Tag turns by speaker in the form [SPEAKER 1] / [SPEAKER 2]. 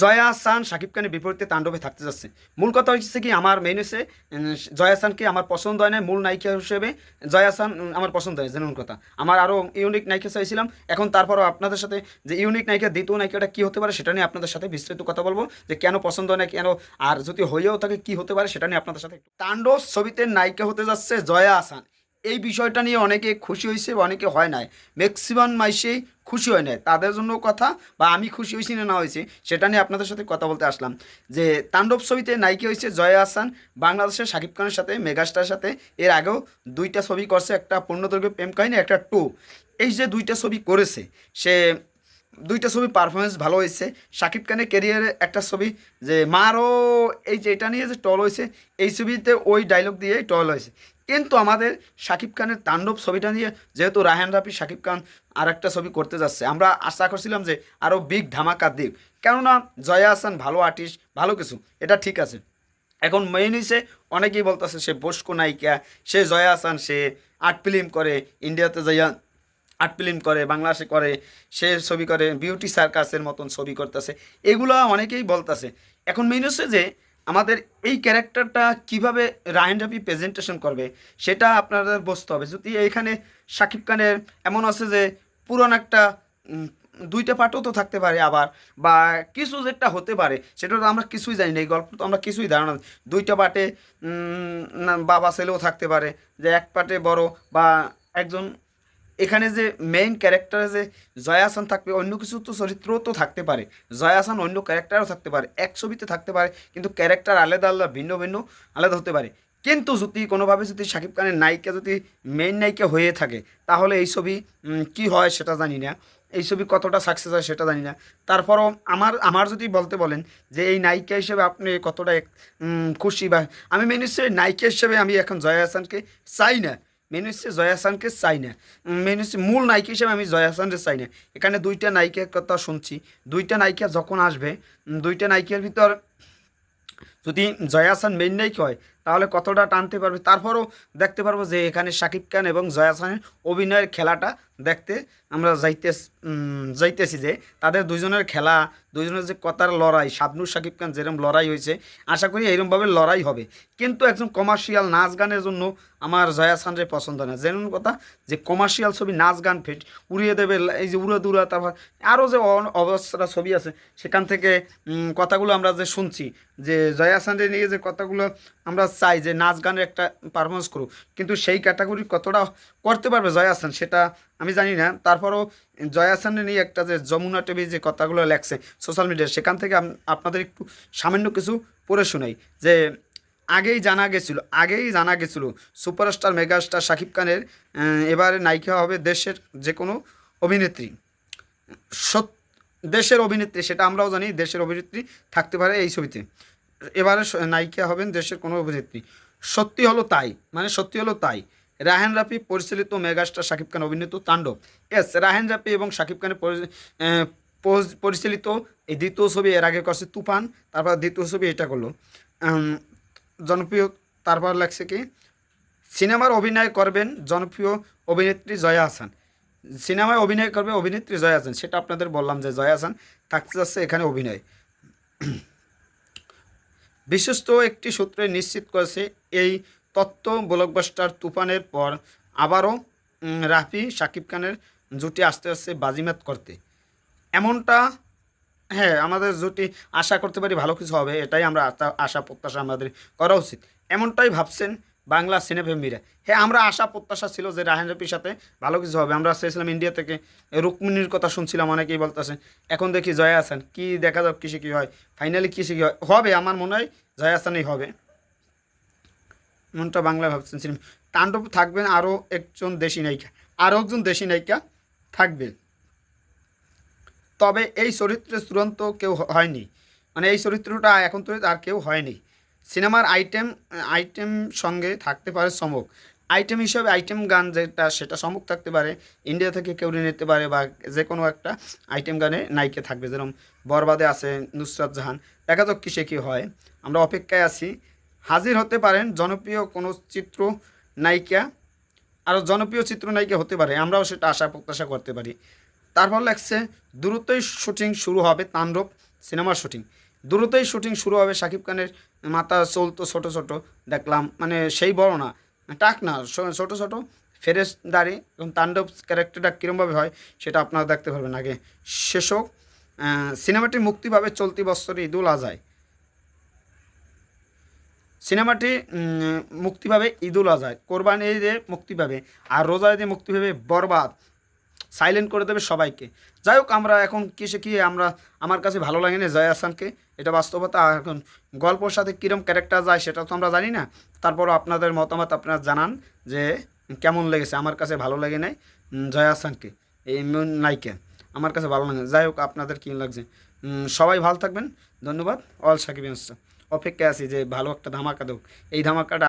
[SPEAKER 1] জয়া আহসান শাকিব খানের বিপরীতে তাণ্ডবে থাকতে যাচ্ছে। মূল কথা হচ্ছে কি, আমার মেইন হচ্ছে জয়া আহসানকে আমার পছন্দ হয় না মূল নায়িকা হিসেবে। জয়া আহসান আমার পছন্দ হয়, যেমন কথা আমার আরও ইউনিক নায়িকা চাইছিলাম। এখন তারপরও আপনাদের সাথে যে ইউনিক নায়িকা দ্বিতীয় নায়িকাটা কী হতে পারে সেটা নিয়ে আপনাদের সাথে বিস্তারিত কথা বলবো, যে কেন পছন্দ হয় না, কেন, আর যদি হয়েও থাকে কী হতে পারে সেটা নিয়ে আপনাদের সাথে। তাণ্ডব ছবিতে নায়িকা হতে যাচ্ছে জয়া আহসান। এই বিষয়টা নিয়ে অনেকে খুশি হয়েছে, অনেকে হয় নাই। ম্যাক্সিমাম মাইসেই খুশি হয় নাই, তাদের জন্য কথা। বা আমি খুশি হয়েছি না না হয়েছি সেটা নিয়ে আপনাদের সাথে কথা বলতে আসলাম। যে তাণ্ডব ছবিতে নায়িকা হয়েছে জয়া আহসান, বাংলাদেশের শাকিব খানের সাথে, মেগাস্টারের সাথে। এর আগেও দুইটা ছবি করছে, একটা পূর্ণদৈর্ঘ্য প্রেম কাহিনী, একটা টু। এই যে দুইটা ছবি করেছে, সে দুইটা ছবি পারফরমেন্স ভালো হয়েছে। শাকিব খানের ক্যারিয়ারে একটা ছবি যে মারও, এই যে এটা নিয়ে যে টল হয়েছে, এই ছবিতে ওই ডায়লগ দিয়েই টল হয়েছে। কিন্তু আমাদের শাকিব খানের তাণ্ডব ছবিটা নিয়ে, যেহেতু রায়হান রাফি শাকিব খান আর একটা ছবি করতে যাচ্ছে, আমরা আশা করছিলাম যে আরও বিগ ধামাকা দিক। কেননা জয়া আহসান ভালো আর্টিস্ট, ভালো কিছু, এটা ঠিক আছে। এখন মেইন হয়েছে, অনেকেই বলতেছে সে বস্কো নায়িকা, সে জয়া আহসান, সে আর্ট ফিল্ম করে, ইন্ডিয়াতে যাইয়া আর্ট ফিল্ম করে, বাংলাদেশে করে, সে ছবি করে, বিউটি সার্কাসের মতন ছবি করতেছে, এগুলো অনেকেই বলতেছে। এখন মেইন হচ্ছে যে আমাদের এই ক্যারেক্টারটা কিভাবে রায়হান রাফি প্রেজেন্টেশন করবে সেটা আপনাদের বুঝতে হবে। যদি এইখানে শাকিব খানের এমন আছে যে পুরনো একটা উম, দুইটা পার্টও তো থাকতে পারে আবার, বা কিছু যেটা হতে পারে সেটা তো আমরা কিছুই জানি না, এই গল্প তো আমরা কিছুই ধারণা। দুইটা পার্টে বাবা ছেলেও থাকতে পারে, যে এক পার্টে বড় বা একজন, এখানে যে মেইন ক্যারেক্টারে যে জয়া আহসান থাকবে, অন্য কিছু তো চরিত্রও তো থাকতে পারে। জয়া আহসান অন্য ক্যারেক্টারও থাকতে পারে, এক ছবিতে থাকতে পারে, কিন্তু ক্যারেক্টার আলাদা আলাদা, ভিন্ন ভিন্ন, আলাদা হতে পারে। কিন্তু যদি কোনোভাবে যদি শাকিব খানের নায়িকা যদি মেইন নায়িকা হয়ে থাকে, তাহলে এই ছবি কি হয় সেটা জানি না, এই ছবি কতটা সাকসেস হয় সেটা জানি না। তারপরও আমার আমার যদি বলতে বলেন যে এই নায়িকা হিসেবে আপনি কতটা খুশি, বা আমি মেন হচ্ছে নায়িকা হিসেবে আমি এখন জয়া আহসানকে চাই না। মেন হচ্ছে জয়া আহসানকে চাই না। মেন হচ্ছে মূল নায়িকা হিসেবে আমি জয়া আহসানকে চাই না। এখানে দুইটা নায়িকার কথা শুনছি, দুইটা নায়িকা যখন আসবে, দুইটা নায়িকার ভিতর যদি জয়া আহসান মেইন নায়িকা হয় তাহলে কতটা টানতে পারবে, তারপরও দেখতে পারবো যে এখানে শাকিব খান এবং জয়া আহসানের অভিনয়ের খেলাটা দেখতে আমরা যাইতেছি, যে তাদের দুইজনের খেলা, দুইজনের যে কথার লড়াই, শাবনূর শাকিব খান যেরকম লড়াই হয়েছে, আশা করি এইরকমভাবে লড়াই হবে। কিন্তু একজন কমার্শিয়াল নাচ গানের জন্য আমার জয়া আহসানরে পছন্দ না। যেমন কথা, যে কমার্শিয়াল ছবি নাচ গান ফিট উড়িয়ে দেবে, এই যে উড়া দুরা, তারপর আরও যে অবস্থা ছবি আছে, সেখান থেকে কথাগুলো আমরা যে শুনছি, যে জয়া আহসানরে নিয়ে যে কথাগুলো আমরা চাই যে নাচ গানের একটা পারফরমেন্স করুক, কিন্তু সেই ক্যাটাগরি কতটা করতে পারবে জয়া আহসান সেটা আমি জানি না। তারপরও জয়া আহসানের নিয়ে একটা যে যমুনা টিভি যে কথাগুলো লেখছে সোশ্যাল মিডিয়ায়, সেখান থেকে আপনাদের একটু সামান্য কিছু পড়ে শোনাই। যে আগেই জানা গেছিল সুপারস্টার মেগাস্টার শাকিব খানের এবারে নায়িকা হবে দেশের যে কোনো অভিনেত্রী। সত দেশের অভিনেত্রী, সেটা আমরাও জানি, দেশের অভিনেত্রী থাকতে পারে এই ছবিতে। এবারে নায়িকা হবেন দেশের কোনো অভিনেত্রী। সত্যি হলো তাই, মানে সত্যি হলো তাই। রায়হান রাফি পরিচালিত মেগাস্টার শাকিব খান অভিনীত তাণ্ডব। এস রায়হান রাফি এবং শাকিব খানের পরিচালিত এই দ্বিতীয় ছবি, এর আগে করছে তুফান, তারপর দ্বিতীয় ছবি এটা করলো জনপ্রিয়। তারপর লাগছে কি, সিনেমার অভিনয় করবেন জনপ্রিয় অভিনেত্রী জয়া আহসান। সিনেমায় অভিনয় করবে অভিনেত্রী জয়া আহসান, সেটা আপনাদের বললাম যে জয়া আহসান থাকতে যাচ্ছে এখানে অভিনয়। বিশ্বস্ত একটি সূত্রে নিশ্চিত করেছে এই তথ্য। ব্লকবাস্টার তুফানের পর আবারও রাফি শাকিব খানের জুটি আস্তে আস্তে বাজিমাত করতে, এমনটা। হ্যাঁ, আমাদের জুটি আশা করতে পারি ভালো কিছু হবে, এটাই আমরা আশা প্রত্যাশা আমাদের করা উচিত। এমনটাই ভাবছেন বাংলা সিনেপ্রেমীরা। হ্যাঁ, আমরা আশা প্রত্যাশা ছিল যে রায়হান রাফির সাথে ভালো কিছু হবে। আমরা চেয়েছিলাম ইন্ডিয়া থেকে রুক্মিণীর কথা শুনছিলাম, অনেকেই বলতেছে। এখন দেখি জয়া আহসান, কি দেখা যাক কিসে কী হয়, ফাইনালি কিসে কী হয় হবে। আমার মনে হয় জয়া আহসানই হবে, এমনটা বাংলা ভাবছেন সিনেমা। তাণ্ডব থাকবেন আরও একজন দেশি নায়িকা, আরও একজন দেশি নায়িকা থাকবে। তবে এই চরিত্রে চূড়ান্ত কেউ হয়নি, মানে এই চরিত্রটা এখন তো আর কেউ হয়নি। সিনেমার আইটেম সঙ্গে থাকতে পারে চমক। আইটেম হিসাবে আইটেম গান যেটা, সেটা চমক থাকতে পারে। ইন্ডিয়া থেকে কেউ নিতে পারে, বা যে কোনো একটা আইটেম গানে নায়িকা থাকবে, যেরকম বরবাদে আছে নুসরাত জাহান। দেখা যাক কিসে কী হয়, আমরা অপেক্ষায় আছি। হাজির হতে পারেন জনপ্রিয় কোনো চিত্র নায়িকা, আরও জনপ্রিয় চিত্রনায়িকা হতে পারে, আমরাও সেটা আশা প্রত্যাশা করতে পারি। তারপর লাগছে দ্রুতই শুটিং শুরু হবে তাণ্ডব সিনেমার শুটিং দ্রুতই শুটিং শুরু হবে। শাকিব খানের মাথা চলতো ছোট ছোট, দেখলাম মানে সেই বড় না, টাক না, ছোট ছোট ফেরেশ দাড়ি এবং তাণ্ডব ক্যারেক্টারটা কীরমভাবে হয় সেটা আপনারা দেখতে পারবেন। আগে শেষ হোক। সিনেমাটি মুক্তি পাবে চলতি বছর ঈদুল আজহায়। সিনেমাটি মুক্তি পাবে ঈদুল আজহায়, কোরবানি ঈদে মুক্তি পাবে, আর রোজা ঈদে মুক্তি পাবে বরবাদ, সাইলেন্ট করে দেবে সবাইকে। যাই হোক, আমরা এখন কিসে কি আমরা, আমার কাছে ভালো লাগে না জয়া আহসানকে, এটা বাস্তবতা। আর এখন গল্পর সাথে কীরকম ক্যারেক্টার যায় সেটা তো আমরা জানি না, তারপরও আপনাদের মতামত আপনারা জানান যে কেমন লেগেছে। আমার কাছে ভালো লাগে নাই জয়া আহসানকে, এই নায়িকা আমার কাছে ভালো লাগে না। যাই হোক, আপনাদের কী লাগছে? সবাই ভালো থাকবেন, ধন্যবাদ। অল সাকিব অপেক্ষায় আছি যে ভালো একটা ধামাকা দেব, এই ধামাকাটা